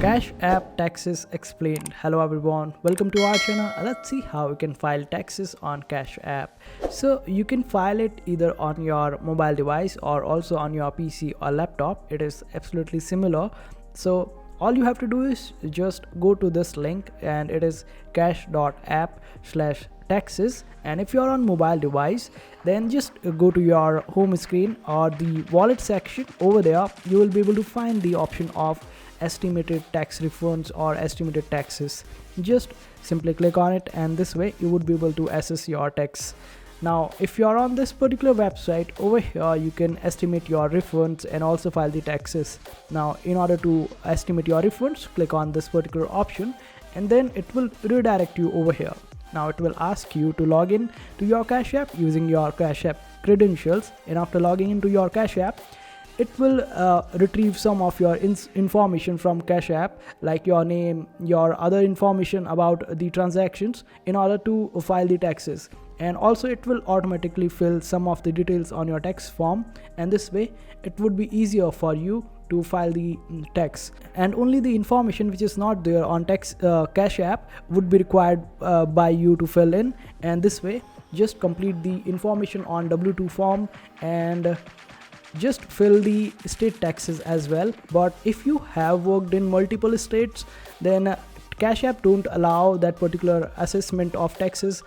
Cash App Taxes Explained. Hello everyone, welcome to our channel. Let's see how you can file taxes on Cash App. So you can file it either on your mobile device or also on your PC or laptop. It is absolutely similar. So all you have to do is just go to this link, and it is cash.app/taxes. And if you're on mobile device, then just go to your home screen or the wallet section. Over there you will be able to find the option of estimated tax refunds or estimated taxes. Just simply click on it, and this way you would be able to assess your tax. Now if you are on this particular website, over here you can estimate your refunds and also file the taxes. Now in order to estimate your refunds, click on this particular option, and then it will redirect you over here. Now it will ask you to log in to your Cash App using your Cash App credentials, and after logging into your Cash App, it will retrieve some of your information from Cash App, like your name, your other information about the transactions, in order to file the taxes. And also it will automatically fill some of the details on your tax form, and this way it would be easier for you to file the tax. And only the information which is not there on Cash App would be required by you to fill in, and this way just complete the information on W2 form and just fill the state taxes as well. But if you have worked in multiple states, then Cash App don't allow that particular assessment of taxes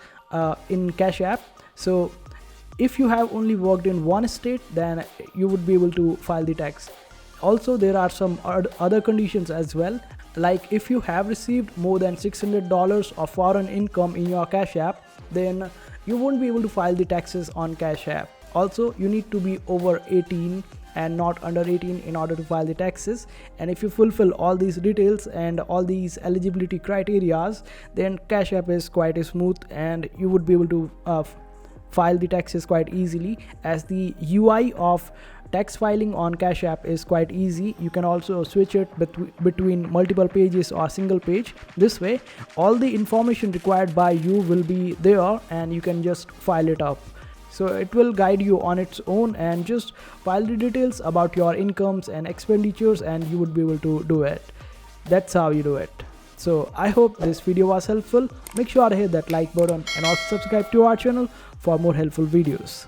in Cash App. So if you have only worked in one state, then you would be able to file the tax. Also there are some other conditions as well, like if you have received more than $600 of foreign income in your Cash App, then you won't be able to file the taxes on Cash App. Also you need to be over 18 and not under 18 in order to file the taxes. And if you fulfill all these details and all these eligibility criterias, then Cash App is quite smooth, and you would be able to file the taxes quite easily, as the UI of tax filing on Cash App is quite easy. You can also switch it between multiple pages or single page. This way all the information required by you will be there, and you can just file it up. So it will guide you on its own, and just file the details about your incomes and expenditures, and you would be able to do it. That's how you do it. So I hope this video was helpful. Make sure to hit that like button and also subscribe to our channel for more helpful videos.